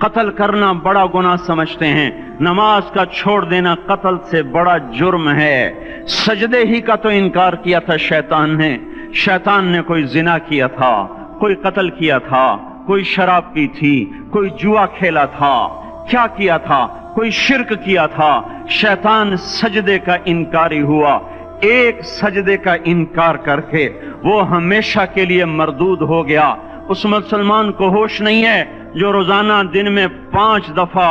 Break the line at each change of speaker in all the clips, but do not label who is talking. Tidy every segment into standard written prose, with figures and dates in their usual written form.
قتل کرنا بڑا گناہ سمجھتے ہیں، نماز کا چھوڑ دینا قتل سے بڑا جرم ہے۔ سجدے ہی کا تو انکار کیا تھا شیطان نے کوئی زنا کیا تھا، کوئی قتل کیا تھا، کوئی شراب پی تھی، کوئی جوا کھیلا تھا، کیا کیا تھا؟ کوئی شرک کیا تھا۔ شیطان سجدے کا انکاری ہوا، ایک سجدے کا انکار کر کے وہ ہمیشہ کے لیے مردود ہو گیا۔ اس مسلمان کو ہوش نہیں ہے جو روزانہ دن میں 5 دفعہ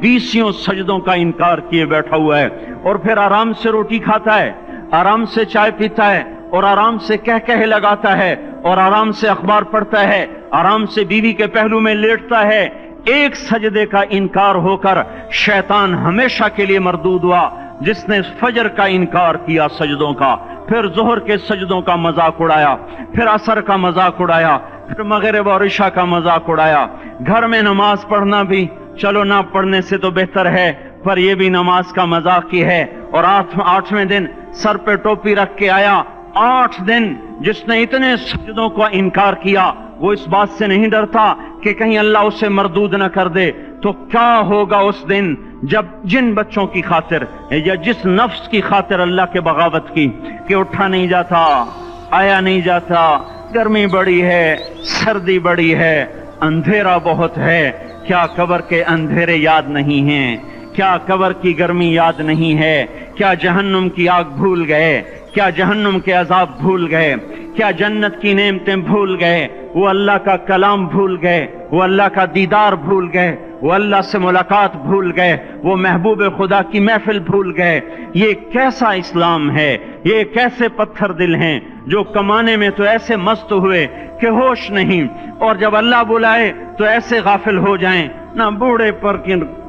20 سجدوں کا انکار کیے بیٹھا ہوا ہے، اور پھر آرام سے روٹی کھاتا ہے، آرام سے چائے پیتا ہے، اور آرام سے کہہ لگاتا ہے، اور آرام سے اخبار پڑھتا ہے، آرام سے بیوی کے پہلو میں لیٹتا ہے۔ ایک سجدے کا انکار ہو کر شیطان ہمیشہ کے لیے مردود ہوا۔ جس نے فجر کا انکار کیا سجدوں کا، پھر ظہر کے سجدوں کا مذاق اڑایا، پھر عصر کا مذاق اڑایا، پھر مغرب اور عشاء کا مذاق اڑایا۔ گھر میں نماز پڑھنا بھی چلو نہ پڑھنے سے تو بہتر ہے، پر یہ بھی نماز کا مذاق کی ہے۔ اور 8ویں دن سر پہ ٹوپی رکھ کے آیا۔ 8 دن جس نے اتنے سجدوں کا انکار کیا، وہ اس بات سے نہیں ڈرتا کہ کہیں اللہ اسے مردود نہ کر دے، تو کیا ہوگا اس دن جب جن بچوں کی خاطر یا جس نفس کی خاطر اللہ کے بغاوت کی کہ اٹھا نہیں جاتا، آیا نہیں جاتا، گرمی بڑی ہے، سردی بڑی ہے، اندھیرا بہت ہے، کیا قبر کے اندھیرے یاد نہیں ہیں؟ کیا قبر کی گرمی یاد نہیں ہے؟ کیا جہنم کی آگ بھول گئے؟ کیا جہنم کے عذاب بھول گئے؟ کیا جنت کی نعمتیں بھول گئے؟ وہ اللہ کا کلام بھول گئے، وہ اللہ کا دیدار بھول گئے، وہ اللہ سے ملاقات بھول گئے، وہ محبوب خدا کی محفل بھول گئے۔ یہ کیسا اسلام ہے؟ یہ کیسے پتھر دل ہیں جو کمانے میں تو ایسے مست ہوئے کہ ہوش نہیں، اور جب اللہ بلائے تو ایسے غافل ہو جائیں، نہ بوڑھے پر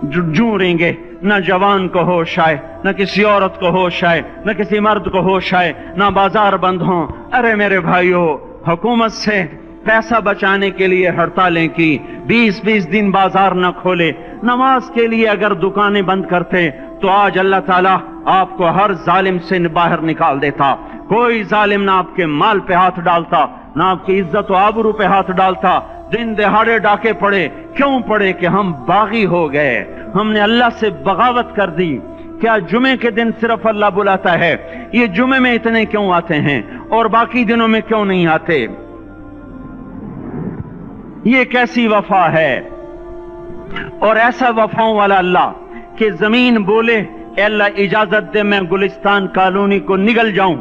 جوں رہیں گے، نہ جوان کو ہوش آئے، نہ کسی عورت کو ہوش آئے، نہ کسی مرد کو ہوش آئے، نہ بازار بند ہوں۔ ارے میرے بھائیو، حکومت سے پیسہ بچانے کے لیے ہڑتالیں کی، 20 دن بازار نہ کھولے، نماز کے لیے اگر دکانیں بند کرتے تو آج اللہ تعالیٰ آپ کو ہر ظالم سے باہر نکال دیتا۔ کوئی ظالم نہ آپ کے مال پہ ہاتھ ڈالتا، نہ آپ کی عزت و آبرو پہ ہاتھ ڈالتا۔ دن دہاڑے ڈاکے پڑے، کیوں پڑے؟ کہ ہم باغی ہو گئے، ہم نے اللہ سے بغاوت کر دی۔ کیا جمعے کے دن صرف اللہ بلاتا ہے؟ یہ جمعے میں اتنے کیوں آتے ہیں اور باقی دنوں میں کیوں نہیں آتے؟ یہ کیسی وفا ہے؟ اور ایسا وفاؤں والا اللہ کہ زمین بولے اے اللہ اجازت دے میں گلستان کالونی کو نگل جاؤں،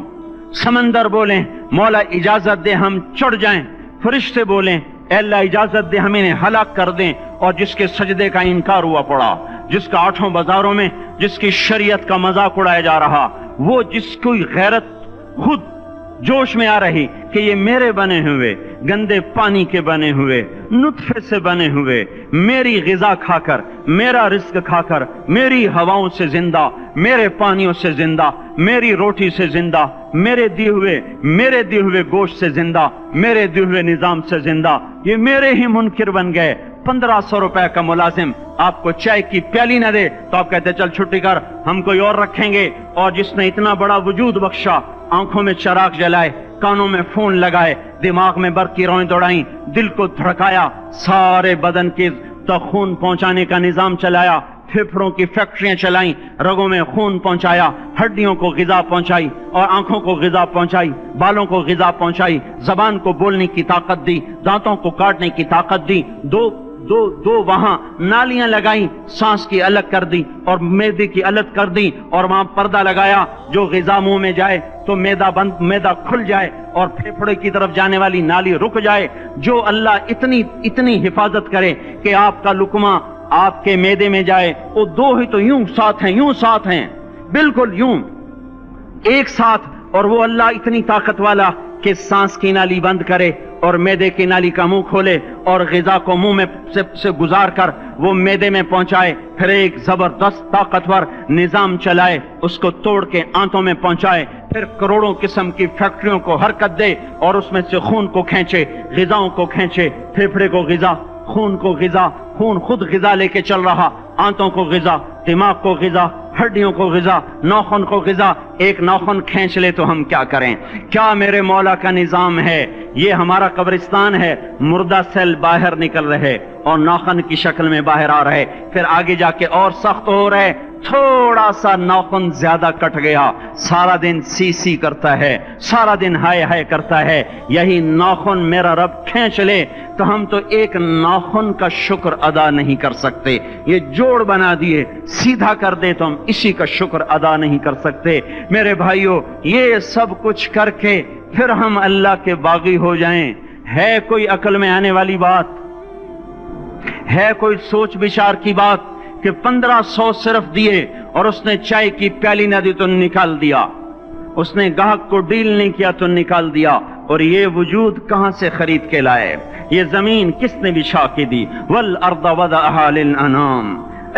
سمندر بولیں مولا اجازت دے ہم چڑھ جائیں، فرشتے بولیں اے اللہ اجازت دے ہم انہیں ہلاک کر دیں۔ اور جس کے سجدے کا انکار ہوا پڑا، جس کا 8 بازاروں میں جس کی شریعت کا مذاق اڑایا جا رہا، وہ جس کوئی غیرت خود جوش میں آ رہی کہ یہ میرے بنے ہوئے گندے پانی کے بنے ہوئے نطفے سے بنے ہوئے، میری غذا کھا کر، میرا رزق کھا کر، میری ہواؤں سے زندہ، میرے پانیوں سے زندہ، میری روٹی سے زندہ، میرے دیے ہوئے گوشت سے زندہ، میرے دیے ہوئے نظام سے زندہ، یہ میرے ہی منکر بن گئے۔ 1500 روپے کا ملازم آپ کو چائے کی پیالی نہ دے تو آپ کہتے چل چھٹی کر، ہم کوئی اور رکھیں گے۔ اور جس نے اتنا بڑا وجود بخشا، آنکھوں میں چراغ جلائے، کانوں میں فون لگائے، دماغ میں برق کی روئیں دوڑائیں، دل کو دھڑکایا، سارے بدن کے تک خون پہنچانے کا نظام چلایا، پھیپھڑوں کی فیکٹریاں چلائیں، رگوں میں خون پہنچایا، ہڈیوں کو غذا پہنچائی اور آنکھوں کو غذا پہنچائی، بالوں کو غذا پہنچائی، زبان کو بولنے کی طاقت دی، دانتوں کو کاٹنے کی طاقت دی، دو وہاں نالیاں لگائیں، سانس کی الگ کر دی اور معدے کی الگ کر دی، اور وہاں پردہ لگایا، جو غذا منہ میں جائے تو معدہ کھل جائے اور پھیپھڑے کی طرف جانے والی نالی رک جائے۔ جو اللہ اتنی حفاظت کرے کہ آپ کا لقمہ آپ کے معدے میں جائے، وہ دو ہی تو یوں ساتھ ہیں بالکل یوں ایک ساتھ، اور وہ اللہ اتنی طاقت والا کہ سانس کی نالی بند کرے اور معدے کی نالی کا منہ کھولے اور غذا کو منہ میں سے گزار کر وہ معدے میں پہنچائے، پھر ایک زبردست طاقتور نظام چلائے، اس کو توڑ کے آنتوں میں پہنچائے، پھر کروڑوں قسم کی فیکٹریوں کو حرکت دے اور اس میں سے خون کو کھینچے، غذاؤں کو کھینچے، پھیپھڑے کو غذا، خون کو غذا، خون خود غذا لے کے چل رہا، آنتوں کو غذا، دماغ کو غذا، ہڈیوں کو غذا، ناخن کو غذا۔ ایک ناخن کھینچ لے تو ہم کیا کریں؟ کیا میرے مولا کا نظام ہے؟ یہ ہمارا قبرستان ہے، مردہ سیل باہر نکل رہے اور ناخن کی شکل میں باہر آ رہے، پھر آگے جا کے اور سخت ہو رہے، تھوڑا سا ناخن زیادہ کٹ گیا، سارا دن سی سی کرتا ہے، سارا دن ہائے ہائے کرتا ہے، یہی ناخن میرا رب کھینچ لے تو ہم تو ایک ناخن کا شکر ادا نہیں کر سکتے، یہ جوڑ بنا دیے، سیدھا کر دے تو ہم اسی کا شکر ادا نہیں کر سکتے۔ میرے بھائیو، یہ سب کچھ کر کے پھر ہم اللہ کے باغی ہو جائیں، ہے کوئی عقل میں آنے والی بات؟ ہے کوئی سوچ بچار کی بات کہ 1500 صرف دیے اور اس نے چائے کی پیالی نہ دی تو نکال دیا، اس نے گاہک کو ڈیل نہیں کیا تو نکال دیا، اور یہ وجود کہاں سے خرید کے لائے؟ یہ زمین کس نے بچھا کے دی؟ وَالْأَرْضَ وَضَعَهَا لِلْأَنَامِ،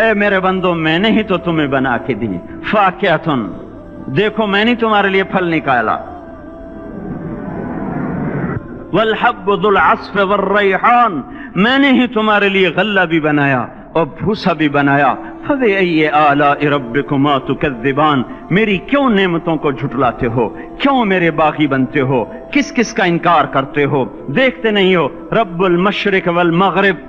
اے میرے بندو میں نے ہی تو تمہیں بنا کے دی، فَاكِهَةٌ، دیکھو میں نے تمہارے لیے پھل نکالا، وَالْحَبُّ ذُو الْعَصْفِ وَالرَّيْحَانِ، میں نے ہی تمہارے لیے غلہ بھی بنایا اور بھوسا بھی بنایا، فَبِأَيِّ آلَاءِ رَبِّكُمَا تُكَذِّبَانِ، میری کیوں نعمتوں کو جھٹلاتے ہو؟ کیوں میرے باغی بنتے ہو؟ کس کس کا انکار کرتے ہو؟ دیکھتے نہیں ہو رب المشرق والمغرب،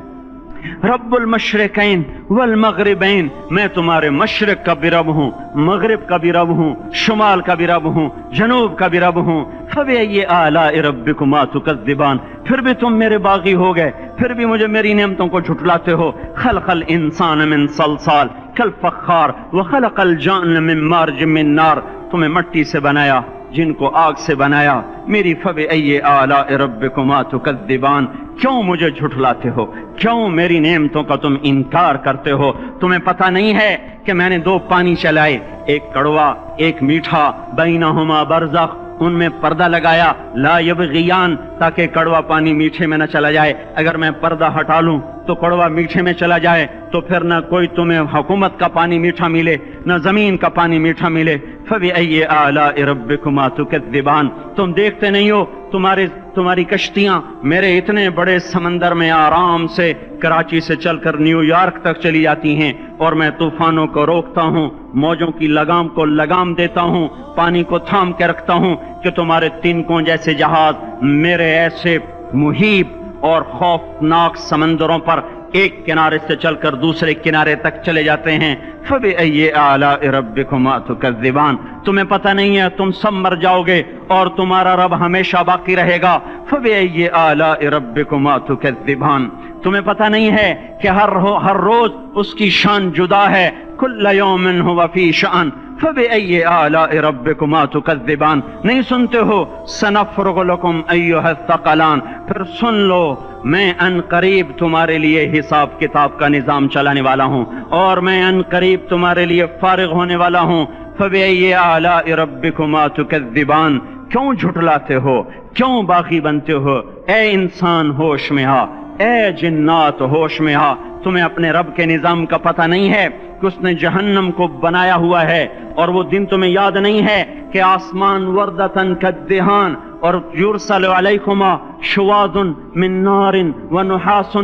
رب المشرقین والمغربین، میں تمہارے مشرق کا بھی رب ہوں، مغرب کا بھی رب ہوں، شمال کا بھی رب ہوں، جنوب کا بھی رب ہوں۔ فَبِأَيِّ آلَاءِ رَبِّكُمَا تُكَذِّبَانِ، پھر بھی تم میرے باغی ہو گئے، پھر بھی مجھے میری نعمتوں کو جھٹلاتے ہو۔ خلق الانسان من صلصال کالفخار وخلق الجان من مارج من نار، تمہیں مٹی سے بنایا، جن کو آگ سے بنایا۔ میری فَبِأَيِّ آلَاءِ رَبِّكُمَا تُكَذِّبَانِ، کیوں مجھے جھٹلاتے ہو؟ کیوں میری نعمتوں کا تم انکار کرتے ہو؟ تمہیں پتہ نہیں ہے کہ میں نے دو پانی چلائے، ایک کڑوا ایک میٹھا، بینہما برزخ، ان میں پردہ لگایا، لا یبغیان، تاکہ کڑوا پانی میٹھے میں نہ چلا جائے، اگر میں پردہ ہٹا لوں تو کڑوا میٹھے میں چلا جائے تو پھر نہ کوئی تمہیں حکومت کا پانی میٹھا ملے نہ زمین کا پانی میٹھا ملے۔ فَبِأَيِّ آلَاءِ رَبِّكُمَا تُكَذِّبَانِ، تم دیکھتے نہیں ہو تمہاری کشتیاں میرے اتنے بڑے سمندر میں آرام سے کراچی سے چل کر نیو یارک تک چلی جاتی ہیں، اور میں طوفانوں کو روکتا ہوں، موجوں کی لگام کو لگام دیتا ہوں، پانی کو تھام کے رکھتا ہوں کہ تمہارے تنکوں جیسے جہاز میرے ایسے محیط اور خوفناک سمندروں پر ایک کنارے سے چل کر دوسرے کنارے تک چلے جاتے ہیں۔ فَبِأَيِّ آلَاءِ رَبِّكُمَا تُكَذِّبَانِ، تمہیں پتہ نہیں ہے تم سب مر جاؤ گے اور تمہارا رب ہمیشہ باقی رہے گا۔ فَبِأَيِّ آلَاءِ رَبِّكُمَا تُكَذِّبَانِ، تمہیں پتہ نہیں ہے کہ ہر روز اس کی شان جدا ہے، كُلَّ يَوْمٍ هُوَ فِي شَأْنٍ فَبِأَيِّ آلَاءِ رَبِّكُمَا تُكَذِّبَانِ، نہیں سنتے ہو؟ سَنَفْرُغُ لَكُمْ أَيُّهَا الثَّقَلَانِ، پھر سن لو میں ان قریب تمہارے لیے حساب کتاب کا نظام چلانے والا ہوں، اور میں ان قریب تمہارے لیے فارغ ہونے والا ہوں۔ فَبِأَيِّ آلَاءِ رَبِّكُمَا تُكَذِّبَانِ، کیوں جھٹلاتے ہو؟ کیوں باغی بنتے ہو؟ اے انسان ہوش میں آ، اے جنات ہوش میں آ، تمہیں اپنے رب کے نظام کا پتہ نہیں ہے کہ اس نے جہنم کو بنایا ہوا ہے، اور وہ دن تمہیں یاد نہیں ہے کہ آسمان وردتن کالدہان، اور یرسل علیکما شواظ من نار ونحاس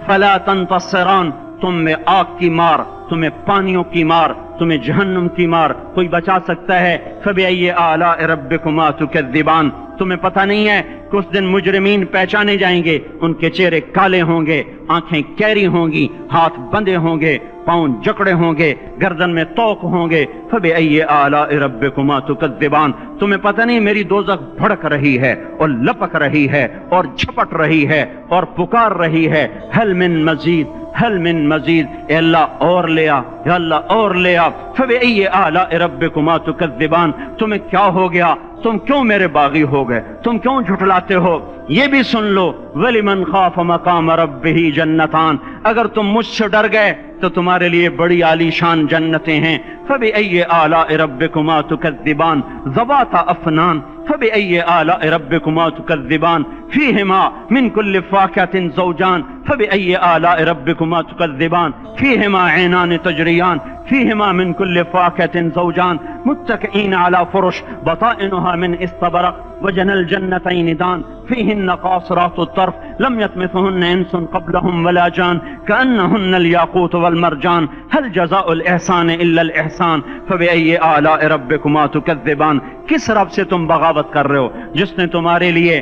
فلا تنتصران، تم میں آگ کی مار، تمہیں پانیوں کی مار، تمہیں جہنم کی مار کوئی بچا سکتا ہے؟ فَبِأَيِّ آلَاءِ رَبِّكُمَا تُكَذِّبَانِ، تمہیں پتہ نہیں ہے کہ اس دن مجرمین پہچانے جائیں گے، ان کے چہرے کالے ہوں گے، آنکھیں کیری ہوں گی، ہاتھ بندے ہوں گے، پاؤں جکڑے ہوں گے، گردن میں توق ہوں گے۔ فَبِأَيِّ آلَاءِ رَبِّكُمَا تُكَذِّبَانِ، تمہیں پتہ نہیں میری دوزخ بھڑک رہی ہے اور لپک رہی ہے اور جھپٹ رہی ہے اور پکار رہی ہے، هل من مزید، هل من مزید، اے اللہ اور لے آ، یا اللہ اور لے آ۔ فَبِأَيِّ آلَاءِ رَبِّكُمَا تُكَذِّبَانِ، تمہیں کیا ہو گیا؟ تم کیوں میرے باغی ہو گئے؟ تم کیوں جھٹلاتے ہو؟ یہ بھی سن لو، وَلِمَنْ خَافَ مَقَامَ رَبِّهِ جَنَّتَانِ، اگر تم مجھ سے ڈر گئے تو تمہارے لیے بڑی عالی شان جنتیں ہیں۔ فَبِأَيِّ آلَاءِ رَبِّكُمَا تُكَذِّبَانِ ذَوَاتَا أَفْنَانٍ فَبِأَيِّ آلَاءِ رَبِّكُمَا تُكَذِّبَانِ فِيهِمَا مِنْ كُلِّ فَاكِهَةٍ زَوْجَانِ فَبِأَيِّ آلَاءِ رَبِّكُمَا تُكَذِّبَانِ فِيهِمَا عَيْنَانِ تَجْرِيَانِ فِيهِمَا مِنْ كُلِّ فَاكِهَةٍ زَوْجَانِ مُتَّكِئِينَ عَلَى فُرُشٍ بَطَائِنُهَا مِنْ إِسْتَبْرَقٍ وَجَنَى الْجَنَّتَيْنِ دَانٍ فِيهِنَّ قَاصِرَاتُ الطَّرْفِ لَمْ يَطْمِثْهُنَّ إِنسٌ قَبْلَهُمْ وَلَا جَانٌ كَأَنَّهُنَّ الْيَاقُوتُ وَالْمَرْجَانُ هَلْ جَزَاءُ الْإِحْسَانِ إِلَّا الْإِحْسَانُ فَبِأَيِّ آلَاءِ رَبِّكُمَا تُكَذِّبَانِ، کس رب سے تم بغاوت کر رہے ہو جس نے تمہارے لیے